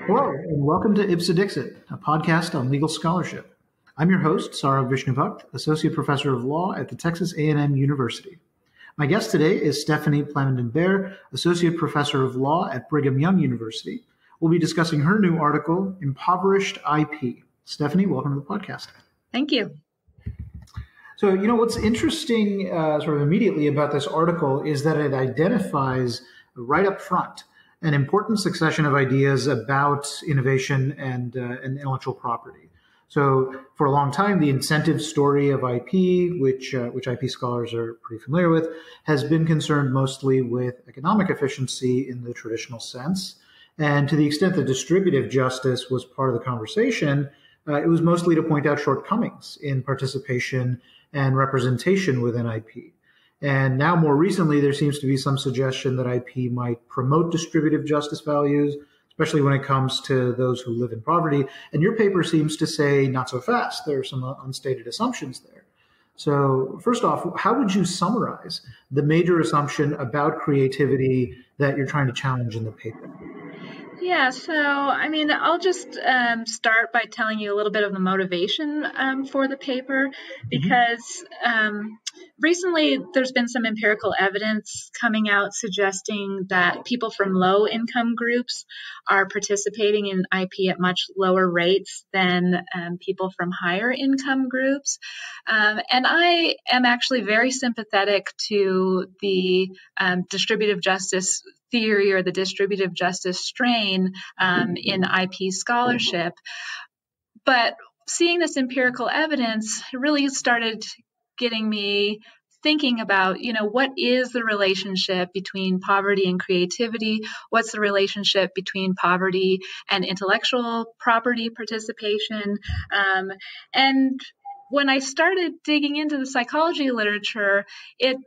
Hello, and welcome to Ipsa Dixit, a podcast on legal scholarship. I'm your host, Saurav Vishnubhakt, Associate Professor of Law at the Texas A&M University. My guest today is Stephanie Plamondon Bair, Associate Professor of Law at Brigham Young University. We'll be discussing her new article, Impoverished IP. Stephanie, welcome to the podcast. Thank you. So, what's interesting sort of immediately about this article is that it identifies right up front an important succession of ideas about innovation and intellectual property. So for a long time, the incentive story of IP, which IP scholars are pretty familiar with, has been concerned mostly with economic efficiency in the traditional sense. And to the extent that distributive justice was part of the conversation, it was mostly to point out shortcomings in participation and representation within IP. And now, more recently, there seems to be some suggestion that IP might promote distributive justice values, especially when it comes to those who live in poverty. And your paper seems to say not so fast. There are some unstated assumptions there. So first off, how would you summarize the major assumption about creativity that you're trying to challenge in the paper? Yeah, so I'll just start by telling you a little bit of the motivation for the paper, because recently there's been some empirical evidence coming out suggesting that people from low-income groups are participating in IP at much lower rates than people from higher income groups. And I am actually very sympathetic to the distributive justice theory or the distributive justice strain in IP scholarship. But seeing this empirical evidence really started getting me thinking about, what is the relationship between poverty and creativity? What's the relationship between poverty and intellectual property participation? And when I started digging into the psychology literature, it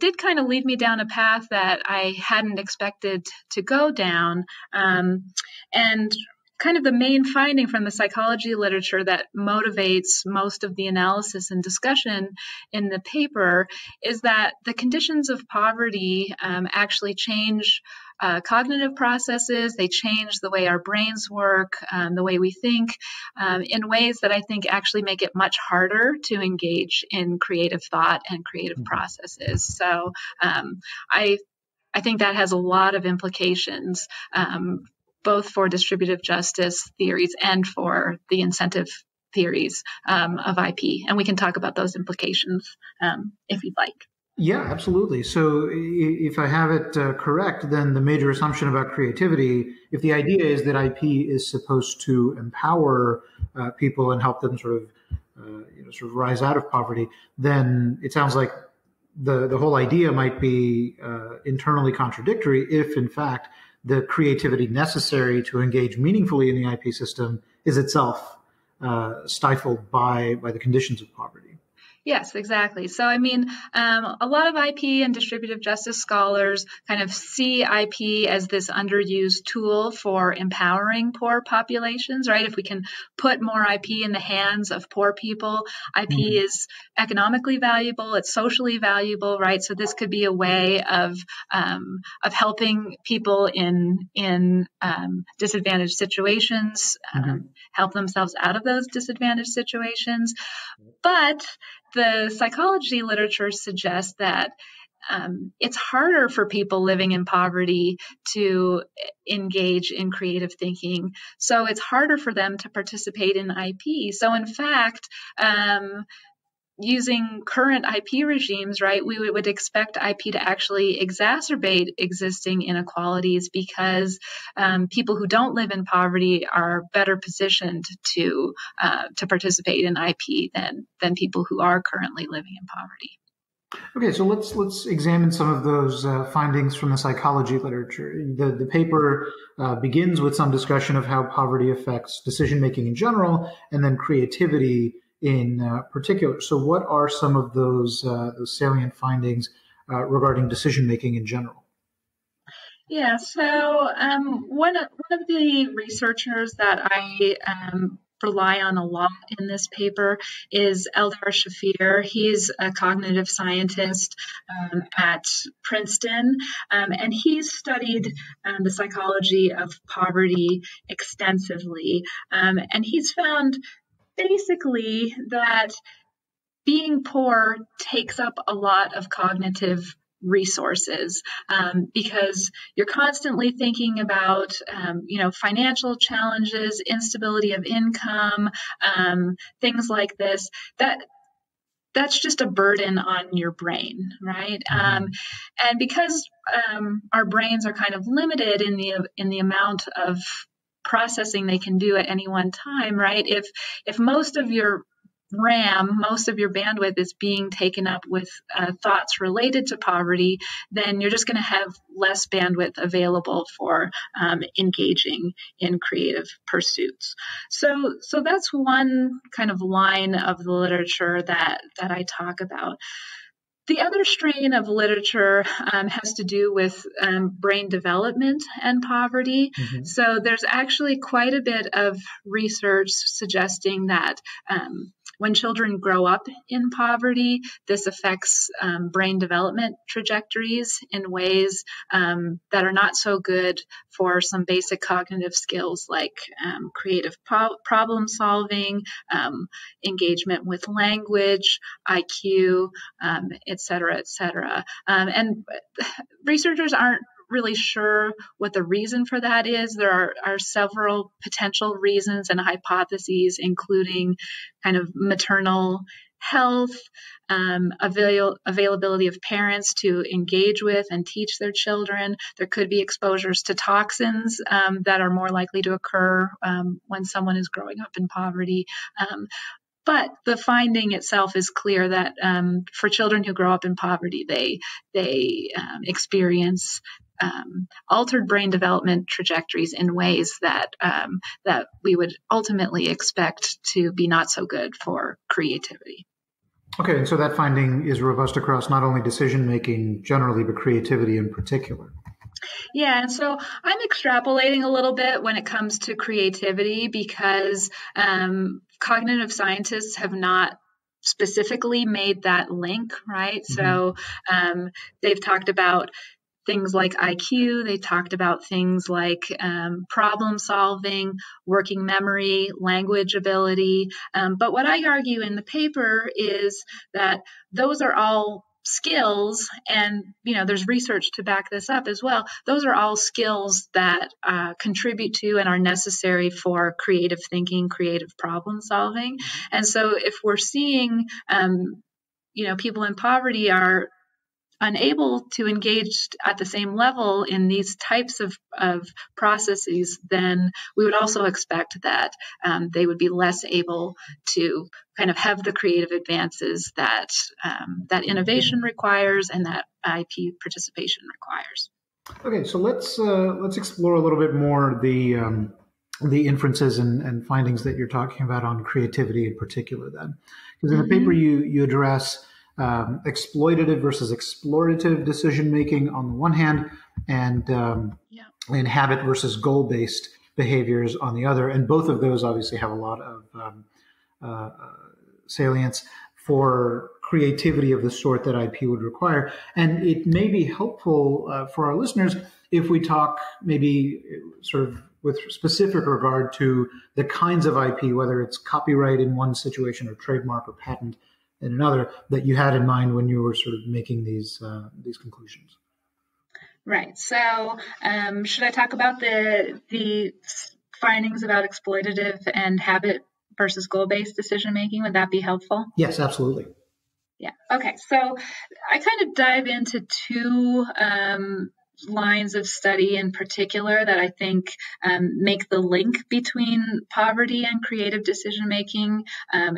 did kind of lead me down a path that I hadn't expected to go down. And kind of the main finding from the psychology literature that motivates most of the analysis and discussion in the paper is that the conditions of poverty actually change cognitive processes. They change the way our brains work, the way we think, in ways that I think actually make it much harder to engage in creative thought and creative processes. So I think that has a lot of implications, both for distributive justice theories and for the incentive theories of IP. And we can talk about those implications if you'd like. Yeah, absolutely. So if I have it correct, then the major assumption about creativity, if the idea is that IP is supposed to empower people and help them sort of rise out of poverty, then it sounds like the whole idea might be internally contradictory if, in fact, the creativity necessary to engage meaningfully in the IP system is itself stifled by the conditions of poverty. Yes, exactly. So, a lot of IP and distributive justice scholars kind of see IP as this underused tool for empowering poor populations, right? If we can put more IP in the hands of poor people, IP is economically valuable, it's socially valuable, right? So this could be a way of helping people in disadvantaged situations, help themselves out of those disadvantaged situations. But the psychology literature suggests that it's harder for people living in poverty to engage in creative thinking. So it's harder for them to participate in IP. So in fact, using current IP regimes, right, we would expect IP to actually exacerbate existing inequalities because people who don't live in poverty are better positioned to participate in IP than people who are currently living in poverty. Okay, so let's examine some of those findings from the psychology literature. The paper begins with some discussion of how poverty affects decision-making in general, and then creativity in particular. So what are some of those salient findings regarding decision-making in general? Yeah, so one of the researchers that I rely on a lot in this paper is Eldar Shafir. He's a cognitive scientist at Princeton, and he's studied the psychology of poverty extensively. And he's found basically that being poor takes up a lot of cognitive resources because you're constantly thinking about financial challenges, instability of income, things like this. That's just a burden on your brain, right? And because our brains are kind of limited in the amount of processing they can do at any one time, right? If most of your RAM, most of your bandwidth is being taken up with thoughts related to poverty, then you're just going to have less bandwidth available for engaging in creative pursuits. So that's one kind of line of the literature that I talk about. The other strain of literature has to do with brain development and poverty. So there's actually quite a bit of research suggesting that when children grow up in poverty, this affects brain development trajectories in ways that are not so good for some basic cognitive skills like creative problem solving, engagement with language, IQ, et cetera, et cetera. And researchers aren't really sure what the reason for that is. There are several potential reasons and hypotheses, including kind of maternal health, availability of parents to engage with and teach their children. There could be exposures to toxins that are more likely to occur when someone is growing up in poverty. But the finding itself is clear that for children who grow up in poverty, they experience altered brain development trajectories in ways that we would ultimately expect to be not so good for creativity. Okay, and so that finding is robust across not only decision-making generally, but creativity in particular. Yeah, and so I'm extrapolating a little bit when it comes to creativity because cognitive scientists have not specifically made that link, right? So they've talked about things like IQ, they talked about things like problem solving, working memory, language ability. But what I argue in the paper is that those are all skills, and there's research to back this up as well. Those are all skills that contribute to and are necessary for creative thinking, creative problem solving. And so if we're seeing people in poverty are unable to engage at the same level in these types of processes, then we would also expect that they would be less able to kind of have the creative advances that that innovation requires and that IP participation requires. Okay, so let's explore a little bit more the inferences and findings that you're talking about on creativity in particular. Then, because in the paper you address exploitative versus explorative decision making on the one hand, and habit versus goal based behaviors on the other, and both of those obviously have a lot of salience for creativity of the sort that IP would require. And it may be helpful for our listeners if we talk maybe sort of with specific regard to the kinds of IP, whether it's copyright in one situation or trademark or patent in another, that you had in mind when you were sort of making these conclusions. Right. So should I talk about the findings about exploitative and habit versus goal-based decision-making? Would that be helpful? Yes, absolutely. Yeah. Okay. So I kind of dive into two lines of study in particular that I think make the link between poverty and creative decision-making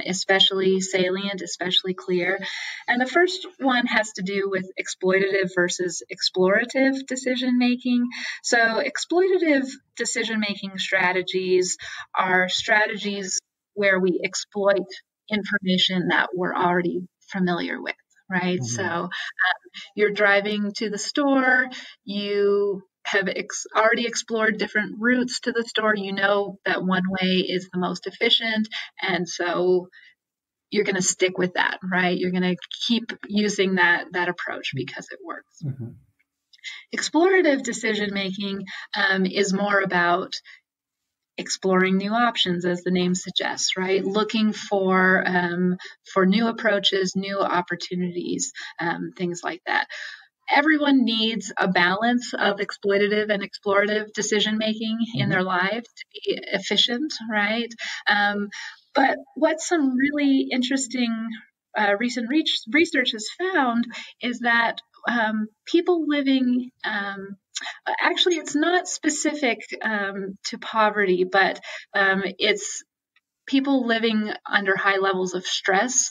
especially salient, especially clear. And the first one has to do with exploitative versus explorative decision-making. So exploitative decision-making strategies are strategies where we exploit information that we're already familiar with. Right. So you're driving to the store, you have already explored different routes to the store. You know that one way is the most efficient, and so you're going to stick with that, right? You're going to keep using that approach because it works. Mm-hmm. Explorative decision making is more about exploring new options, as the name suggests, right? Looking for new approaches, new opportunities, things like that. Everyone needs a balance of exploitative and explorative decision making in their lives to be efficient, right? But what some really interesting recent research has found is that people living actually, it's not specific to poverty, but it's people living under high levels of stress.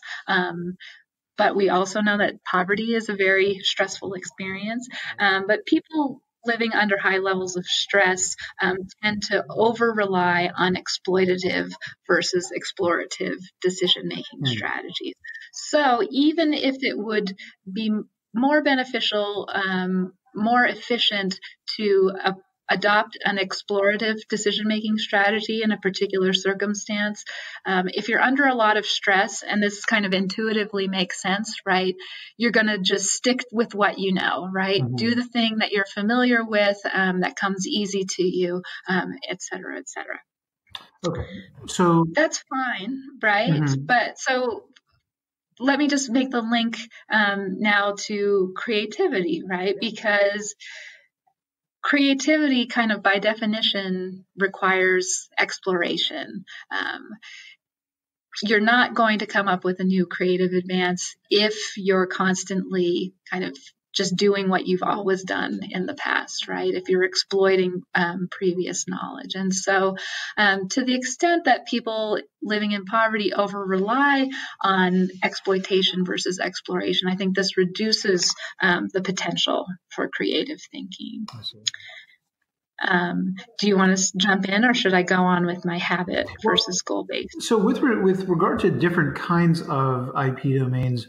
But we also know that poverty is a very stressful experience. But people living under high levels of stress tend to over-rely on exploitative versus explorative decision-making strategies. So even if it would be more beneficial, more efficient to adopt an explorative decision-making strategy in a particular circumstance, if you're under a lot of stress, and this kind of intuitively makes sense, right? You're going to just stick with what you know, right? Mm-hmm. Do the thing that you're familiar with, that comes easy to you, et cetera, et cetera. Okay, so that's fine, right? Mm-hmm. But so let me just make the link now to creativity, right? Because creativity kind of by definition requires exploration. You're not going to come up with a new creative advance if you're constantly kind of just doing what you've always done in the past, right? If you're exploiting previous knowledge. And so to the extent that people living in poverty over-rely on exploitation versus exploration, I think this reduces the potential for creative thinking. Do you want to jump in, or should I go on with my habit versus goal-based? So with regard to different kinds of IP domains,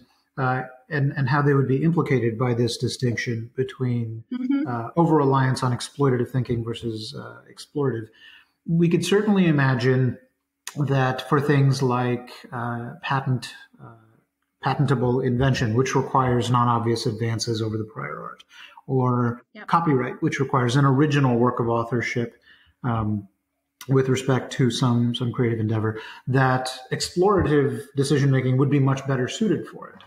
and how they would be implicated by this distinction between over-reliance on exploitative thinking versus explorative. We could certainly imagine that for things like patentable invention, which requires non-obvious advances over the prior art, or copyright, which requires an original work of authorship with respect to some creative endeavor, that explorative decision-making would be much better suited for it.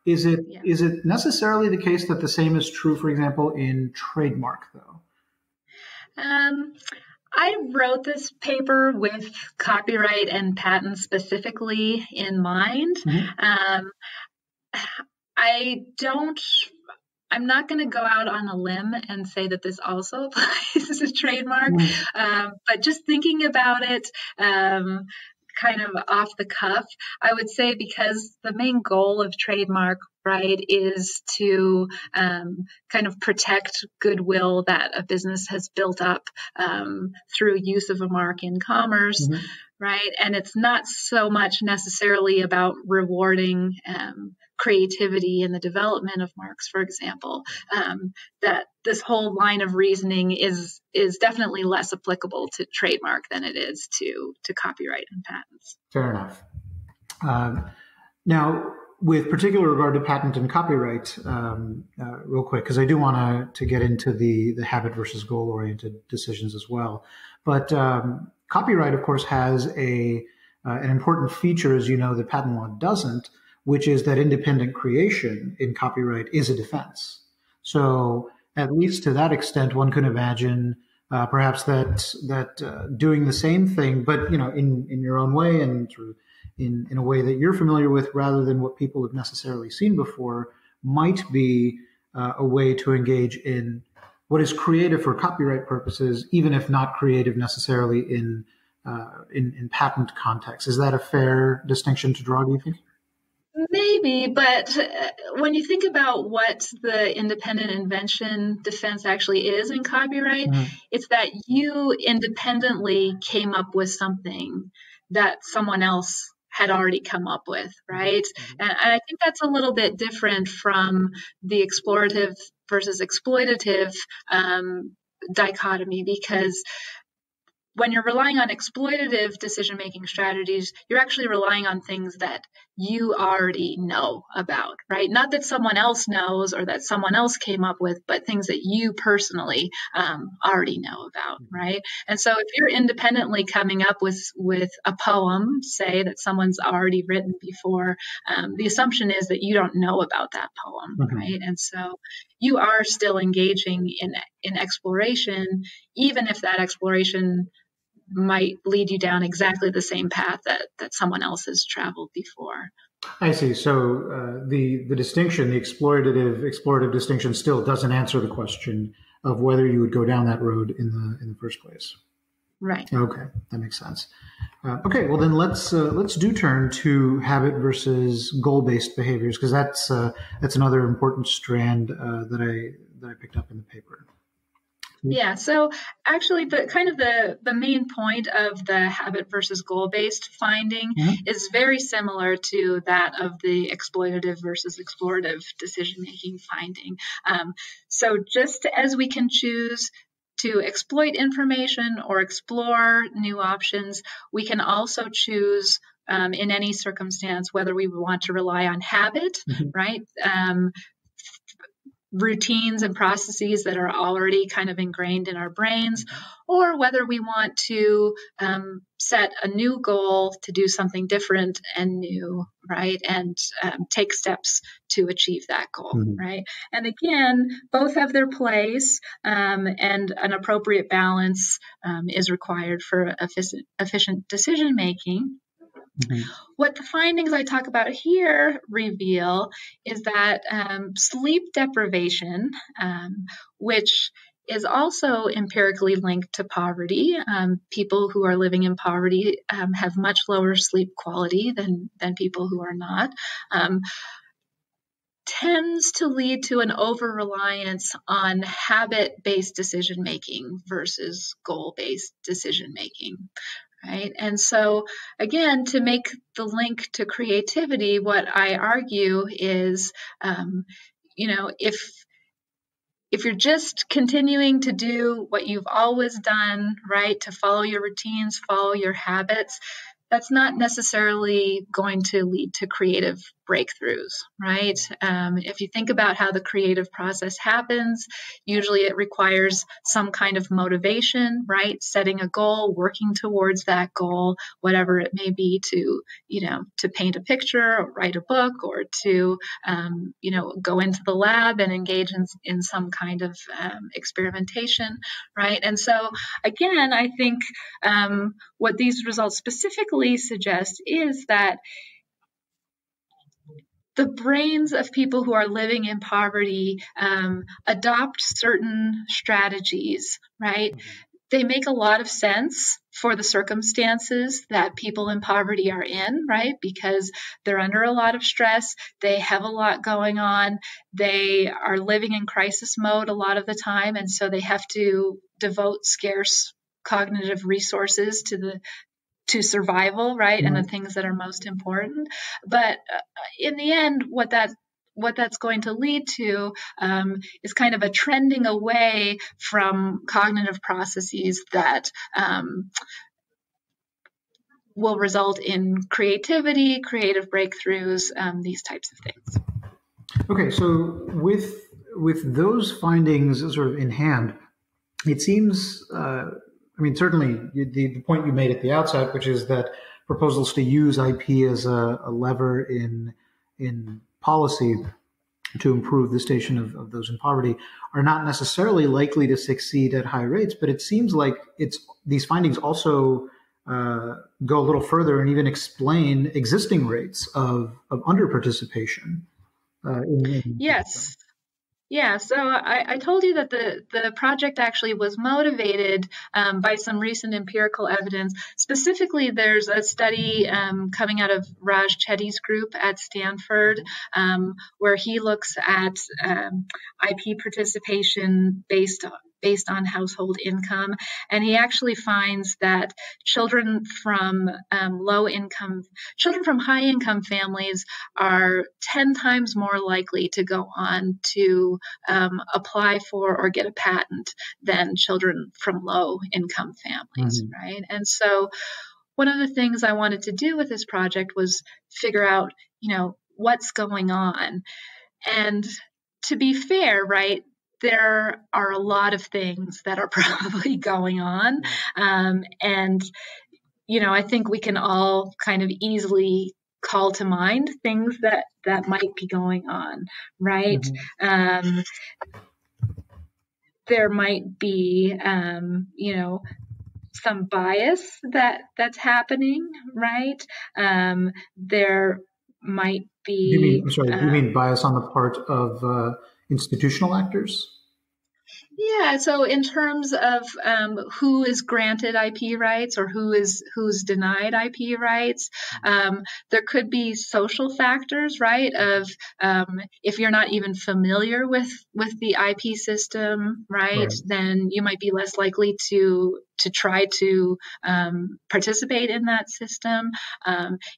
Is it necessarily the case that the same is true, for example, in trademark, though? I wrote this paper with copyright and patent specifically in mind. Mm-hmm. I'm not going to go out on a limb and say that this also applies to trademark, but just thinking about it, kind of off the cuff, I would say because the main goal of trademark, right, is to kind of protect goodwill that a business has built up through use of a mark in commerce, right? And it's not so much necessarily about rewarding creativity in the development of marks, for example, that this whole line of reasoning is definitely less applicable to trademark than it is to copyright and patents. Fair enough. Now, with particular regard to patent and copyright, real quick, because I do want to get into the habit versus goal-oriented decisions as well. But copyright, of course, has an important feature, as you know, that patent law doesn't, which is that independent creation in copyright is a defense. So at least to that extent, one could imagine perhaps that doing the same thing, but in your own way and sort of in a way that you're familiar with, rather than what people have necessarily seen before, might be a way to engage in what is creative for copyright purposes, even if not creative necessarily in patent context. Is that a fair distinction to draw, do you think? Maybe, but when you think about what the independent invention defense actually is in copyright, it's that you independently came up with something that someone else had already come up with, right? And I think that's a little bit different from the explorative versus exploitative dichotomy, because when you're relying on exploitative decision-making strategies, you're actually relying on things that you already know about, right? Not that someone else knows or that someone else came up with, but things that you personally already know about, right? And so if you're independently coming up with a poem, say, that someone's already written before, the assumption is that you don't know about that poem, right? And so you are still engaging in exploration, even if that exploration might lead you down exactly the same path that someone else has traveled before. I see. So the distinction, the explorative distinction, still doesn't answer the question of whether you would go down that road in the first place. Right. Okay, that makes sense. Okay, well then let's do turn to habit versus goal-based behaviors, because that's another important strand that I picked up in the paper. Yeah, so actually the main point of the habit versus goal-based finding is very similar to that of the exploitative versus explorative decision-making finding. So just as we can choose to exploit information or explore new options, we can also choose in any circumstance whether we want to rely on habit, right? Routines and processes that are already kind of ingrained in our brains, or whether we want to set a new goal to do something different and new, right? And take steps to achieve that goal, right? And again, both have their place, and an appropriate balance is required for efficient decision making. What the findings I talk about here reveal is that sleep deprivation, which is also empirically linked to poverty, people who are living in poverty have much lower sleep quality than people who are not, tends to lead to an over-reliance on habit-based decision-making versus goal-based decision-making. Right. And so, again, to make the link to creativity, what I argue is, if you're just continuing to do what you've always done, right, to follow your routines, follow your habits, that's not necessarily going to lead to creative breakthroughs, right? If you think about how the creative process happens, usually it requires some kind of motivation, right? Setting a goal, working towards that goal, whatever it may be, to paint a picture or write a book, or to, go into the lab and engage in some kind of experimentation, right? And so, again, I think what these results specifically suggest is that the brains of people who are living in poverty adopt certain strategies, right? They make a lot of sense for the circumstances that people in poverty are in, right? Because they're under a lot of stress, they have a lot going on, they are living in crisis mode a lot of the time, and so they have to devote scarce cognitive resources to survival, right? And the things that are most important. But in the end, what that's going to lead to is kind of a trending away from cognitive processes that will result in creativity, creative breakthroughs, these types of things. Okay, so with those findings sort of in hand, it seems, certainly the point you made at the outset, which is that proposals to use IP as a lever in policy to improve the station of those in poverty are not necessarily likely to succeed at high rates. But it seems like these findings also go a little further and even explain existing rates of under-participation. Yes. Yeah, so I told you that the project actually was motivated by some recent empirical evidence. Specifically, there's a study coming out of Raj Chetty's group at Stanford where he looks at IP participation based based on household income. And he actually finds that children from high income families are 10 times more likely to go on to apply for or get a patent than children from low income families, right? And so one of the things I wanted to do with this project was figure out, what's going on. And to be fair, right, there are a lot of things that are probably going on. And, I think we can all kind of easily call to mind things that might be going on, right? There might be, some bias that's happening, right? There might be. Do you mean bias on the part of institutional actors? Yeah. So in terms of who is granted IP rights or who's denied IP rights, there could be social factors, right? Of if you're not even familiar with the IP system, right, then you might be less likely to try to participate in that system.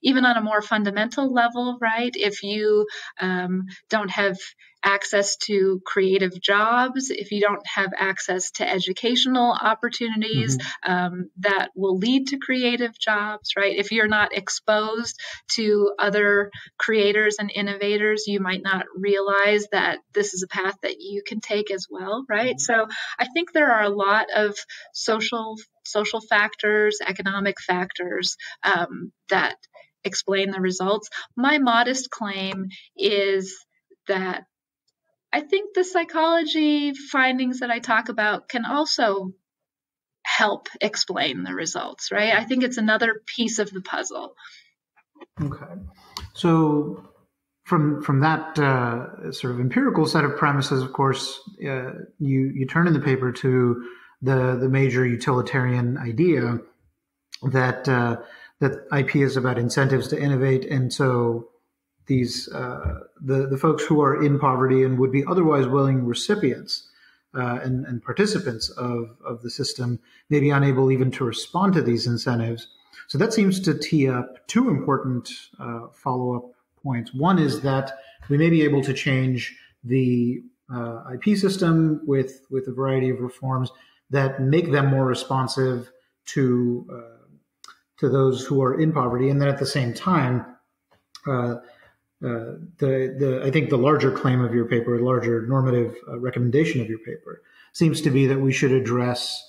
Even on a more fundamental level, right? If you don't have access to creative jobs, if you don't have access to educational opportunities that will lead to creative jobs, right? If you're not exposed to other creators and innovators, you might not realize that this is a path that you can take as well, right? So I think there are a lot of social factors, economic factors that explain the results. My modest claim is that I think the psychology findings that I talk about can also help explain the results, right? I think it's another piece of the puzzle. Okay. So from that sort of empirical set of premises, of course, you turn in the paper to the major utilitarian idea that IP is about incentives to innovate, and so these the folks who are in poverty and would be otherwise willing recipients and participants of the system may be unable even to respond to these incentives. So that seems to tee up two important follow-up points. One is that we may be able to change the IP system with a variety of reforms that make them more responsive to those who are in poverty, and then at the same time, I think the larger claim of your paper, the larger normative recommendation of your paper, seems to be that we should address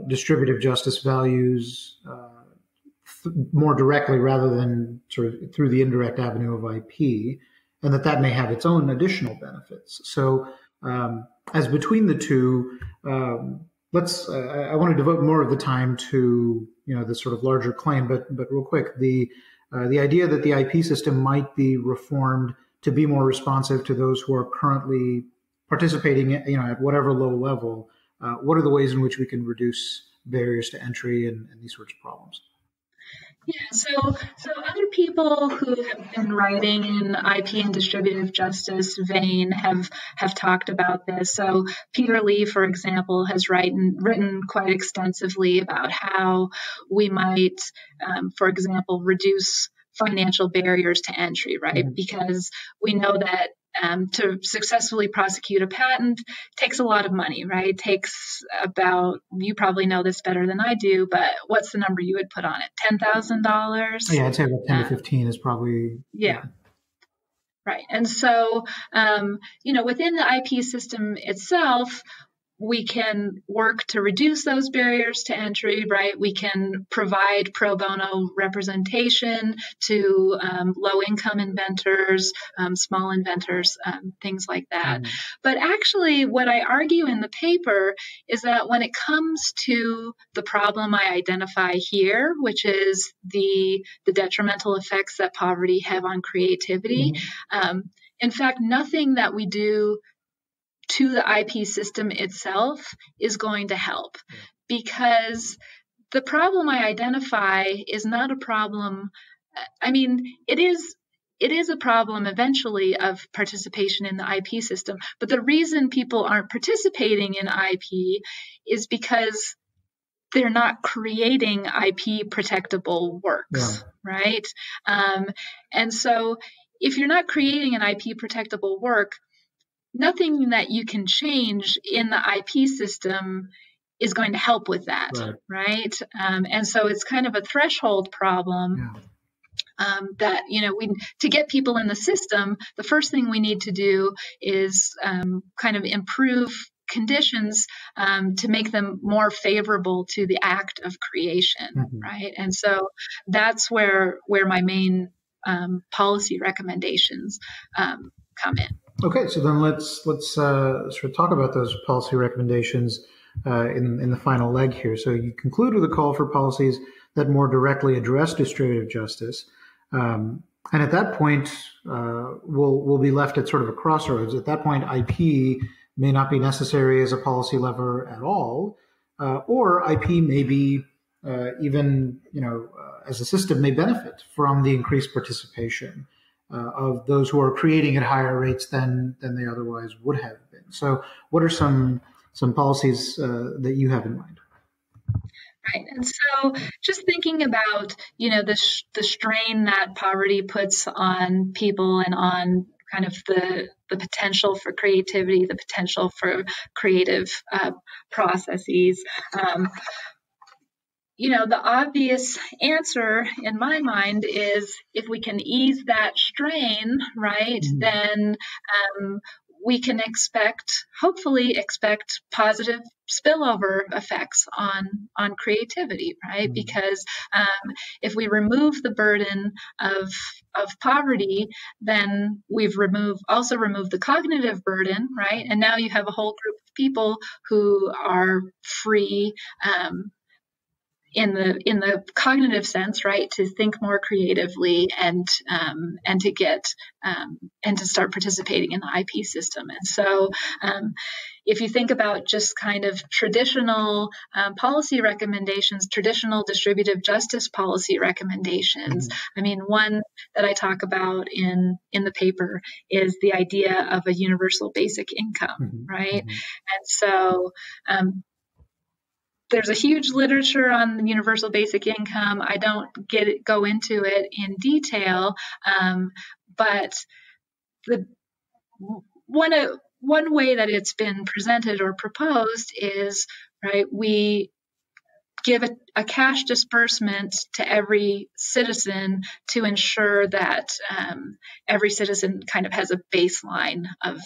distributive justice values more directly rather than sort of through the indirect avenue of IP, and that may have its own additional benefits. So, as between the two, I want to devote more of the time to this sort of larger claim, but real quick, the idea that the IP system might be reformed to be more responsive to those who are currently participating, at whatever low level. What are the ways in which we can reduce barriers to entry and these sorts of problems? Yeah, so other people who have been writing in IP and distributive justice vein have talked about this. So Peter Lee, for example, has written quite extensively about how we might, for example, reduce financial barriers to entry, right? Because we know that to successfully prosecute a patent takes a lot of money, right? It takes about, you probably know this better than I do, but what's the number you would put on it? $10,000? Yeah, I'd say about 10 to 15 is probably. Yeah. Right. And so, within the IP system itself, we can work to reduce those barriers to entry, right? We can provide pro bono representation to low-income inventors, small inventors, things like that. But actually, what I argue in the paper is that when it comes to the problem I identify here, which is the detrimental effects that poverty have on creativity, in fact, nothing that we do to the IP system itself is going to help, because the problem I identify is not a problem. I mean, it is it is a problem eventually of participation in the IP system. But the reason people aren't participating in IP is because they're not creating IP protectable works, right? And so if you're not creating an IP protectable work, nothing that you can change in the IP system is going to help with that, right? And so it's kind of a threshold problem. That, to get people in the system, the first thing we need to do is kind of improve conditions to make them more favorable to the act of creation, right? And so that's where my main policy recommendations come in. Okay, so then let's sort of talk about those policy recommendations in the final leg here. So you conclude with a call for policies that more directly address distributive justice. And at that point, we'll be left at sort of a crossroads. At that point, IP may not be necessary as a policy lever at all, or IP may be even, as a system may benefit from the increased participation of those who are creating at higher rates than they otherwise would have been. So what are some policies that you have in mind? Right. And so just thinking about, the strain that poverty puts on people and on kind of the potential for creativity, the potential for creative processes. The obvious answer in my mind is if we can ease that strain, right, then we can hopefully expect positive spillover effects on creativity, right? Because if we remove the burden of poverty, then we've also removed the cognitive burden, right? And now you have a whole group of people who are free in the cognitive sense, right, to think more creatively and to get and to start participating in the IP system. And so if you think about just kind of traditional policy recommendations, traditional distributive justice policy recommendations, I mean, one that I talk about in the paper is the idea of a universal basic income, right? And so there's a huge literature on universal basic income. I don't go into it in detail, but one way that it's been presented or proposed is, right, we give a cash disbursement to every citizen to ensure that every citizen kind of has a baseline of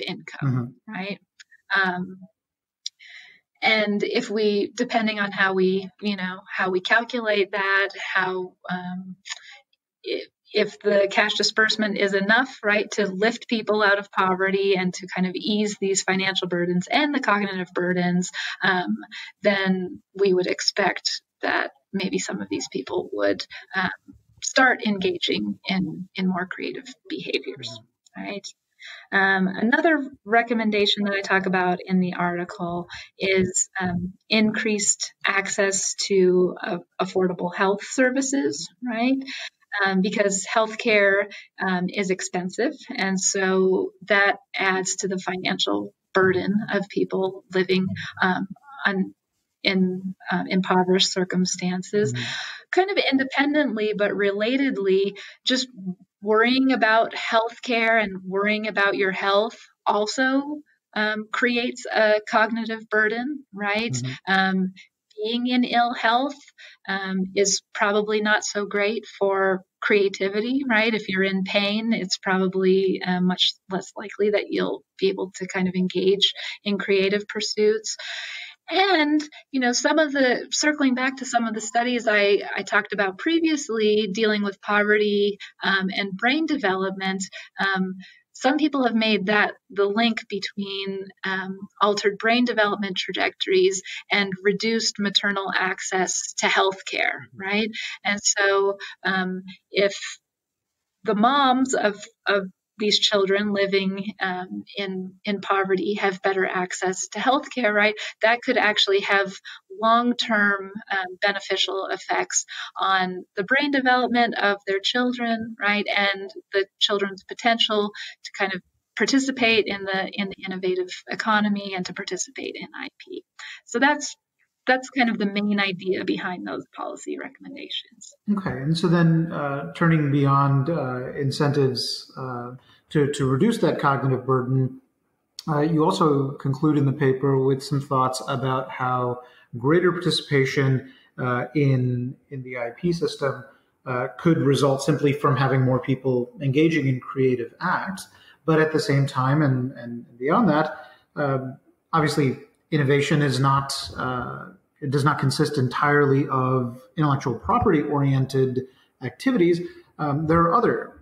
income, right? And if we, depending on how we calculate that, if the cash disbursement is enough, right, to lift people out of poverty and to kind of ease these financial burdens and the cognitive burdens, then we would expect that maybe some of these people would start engaging in more creative behaviors, right? Another recommendation that I talk about in the article is increased access to affordable health services, right? Because healthcare is expensive, and so that adds to the financial burden of people living in impoverished circumstances, kind of independently but relatedly. Just worrying about healthcare and worrying about your health also creates a cognitive burden, right? Being in ill health is probably not so great for creativity, right? If you're in pain, it's probably much less likely that you'll be able to kind of engage in creative pursuits. And, circling back to some of the studies I talked about previously dealing with poverty and brain development, some people have made that the link between altered brain development trajectories and reduced maternal access to healthcare, right? And so if the moms of these children living in poverty have better access to healthcare, right? That could actually have long-term beneficial effects on the brain development of their children, right? And the children's potential to kind of participate in the innovative economy and to participate in IP. So that's kind of the main idea behind those policy recommendations. Okay, and so then turning beyond incentives to reduce that cognitive burden, you also conclude in the paper with some thoughts about how greater participation in the IP system could result simply from having more people engaging in creative acts. But at the same time, and beyond that, obviously, innovation is not it does not consist entirely of intellectual property-oriented activities. There are other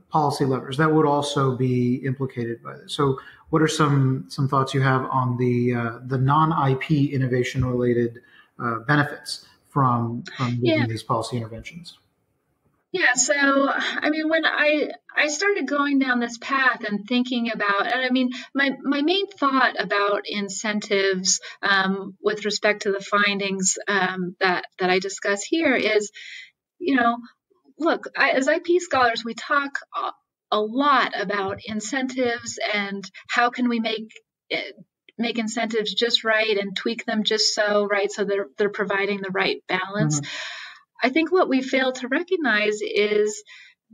policy levers that would also be implicated by this. So, what are some thoughts you have on the non-IP innovation-related benefits from making these policy interventions? Yeah, so I mean, when I started going down this path and thinking about, and I mean, my main thought about incentives with respect to the findings that I discuss here is, look, as IP scholars, we talk a lot about incentives and how can we make incentives just right and tweak them just so, right, so they're providing the right balance. Mm-hmm. I think what we fail to recognize is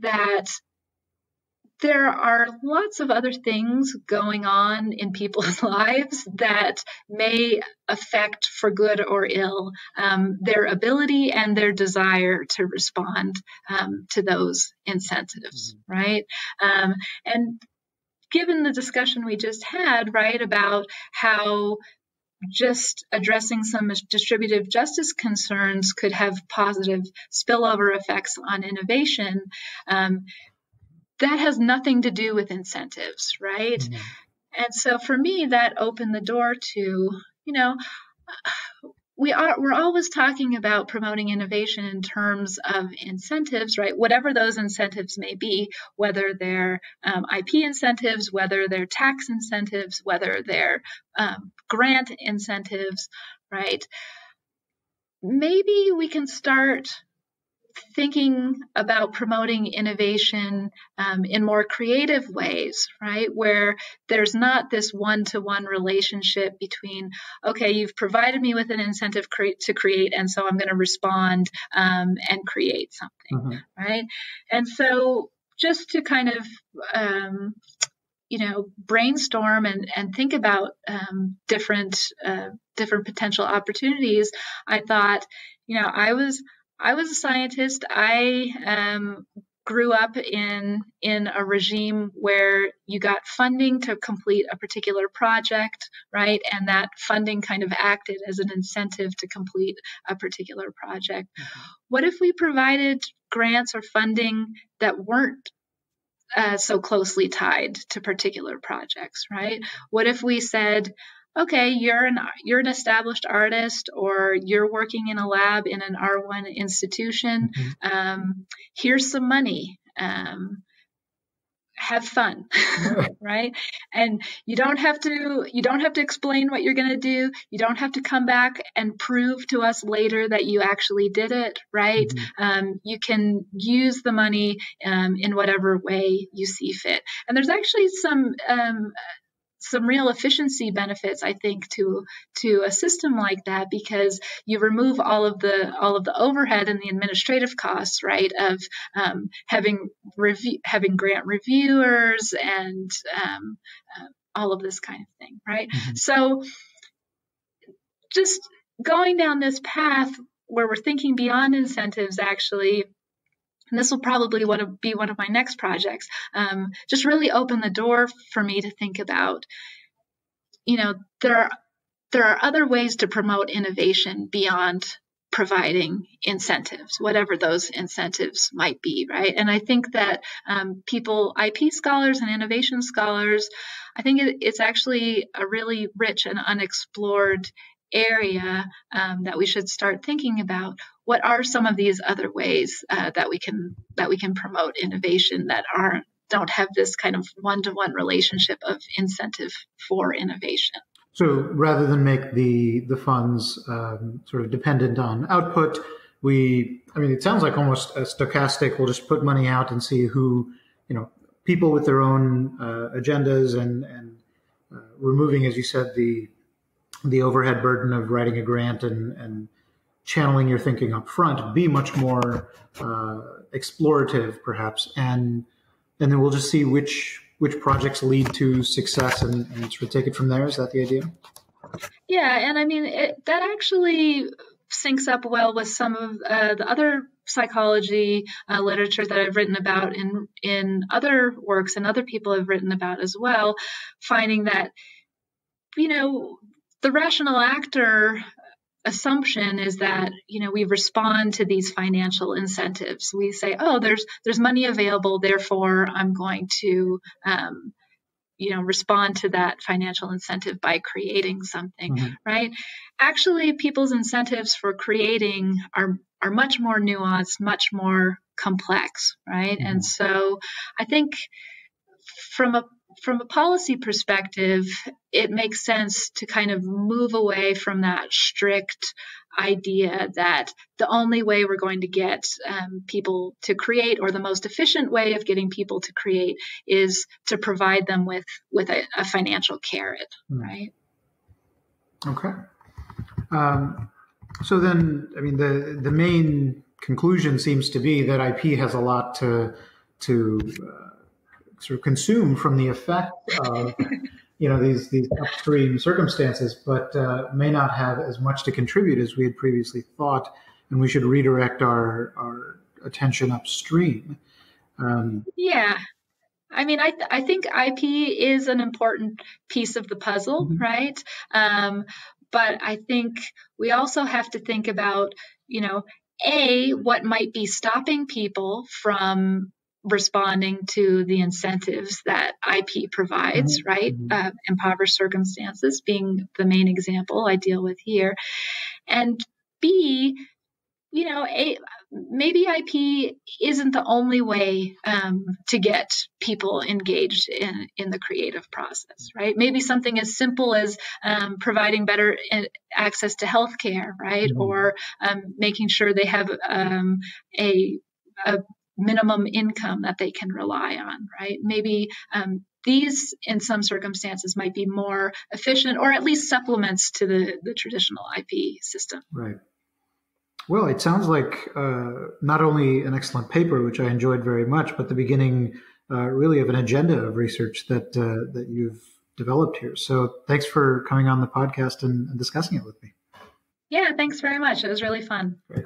that there are lots of other things going on in people's lives that may affect, for good or ill, their ability and their desire to respond to those incentives, right? And given the discussion we just had, right, about how just addressing some distributive justice concerns could have positive spillover effects on innovation, that has nothing to do with incentives, right? Mm-hmm. And so for me, that opened the door to, we're always talking about promoting innovation in terms of incentives, right? Whatever those incentives may be, whether they're IP incentives, whether they're tax incentives, whether they're grant incentives, right? Maybe we can start thinking about promoting innovation in more creative ways, right? Where there's not this one-to-one relationship between, okay, you've provided me with an incentive to create, and so I'm going to respond and create something, right? And so just to kind of, brainstorm and think about different potential opportunities, I thought, I was a scientist. I grew up in a regime where you got funding to complete a particular project, right? And that funding kind of acted as an incentive to complete a particular project. Mm-hmm. What if we provided grants or funding that weren't so closely tied to particular projects, right? What if we said, okay, you're an established artist, or you're working in a lab in an R1 institution. Mm-hmm. Here's some money. Have fun, right? And you don't have to explain what you're going to do. You don't have to come back and prove to us later that you actually did it, right? Mm-hmm. You can use the money in whatever way you see fit. And there's actually some real efficiency benefits, I think, to a system like that, because you remove all of the overhead and the administrative costs, right, of having grant reviewers and all of this kind of thing, right? Mm-hmm. So just going down this path where we're thinking beyond incentives, actually. And this will probably be one of my next projects, just really open the door for me to think about, there are other ways to promote innovation beyond providing incentives, whatever those incentives might be, right? And I think that IP scholars and innovation scholars, I think it's actually a really rich and unexplored area that we should start thinking about. What are some of these other ways that we can promote innovation that aren't don't have this kind of one-to-one relationship of incentive for innovation. So rather than make the funds sort of dependent on output, it sounds like almost a stochastic. We'll just put money out and see who, people with their own agendas and removing, as you said, the overhead burden of writing a grant and channeling your thinking up front, be much more explorative, perhaps, and then we'll just see which projects lead to success and sort of take it from there. Is that the idea? Yeah, and that actually syncs up well with some of the other psychology literature that I've written about in other works and other people have written about as well, finding that, the rational actor assumption is that, we respond to these financial incentives. We say, oh, there's money available, therefore I'm going to, respond to that financial incentive by creating something, right? Actually, people's incentives for creating are much more nuanced, much more complex, right? And so I think from a policy perspective, it makes sense to kind of move away from that strict idea that the only way we're going to get people to create, or the most efficient way of getting people to create, is to provide them with a financial carrot, right? Okay. So then, the main conclusion seems to be that IP has a lot to sort of consume from the effect of these upstream circumstances, but may not have as much to contribute as we had previously thought, and we should redirect our attention upstream. Yeah. I think IP is an important piece of the puzzle, right? But I think we also have to think about, what might be stopping people from responding to the incentives that IP provides, right? Impoverished circumstances being the main example I deal with here. And B, maybe IP isn't the only way to get people engaged in the creative process, right? Maybe something as simple as providing better access to healthcare, right? Or making sure they have a minimum income that they can rely on, right? Maybe these, in some circumstances, might be more efficient, or at least supplements to the traditional IP system. Right. Well, it sounds like not only an excellent paper, which I enjoyed very much, but the beginning really of an agenda of research that you've developed here. So thanks for coming on the podcast and discussing it with me. Yeah, thanks very much. It was really fun. Great.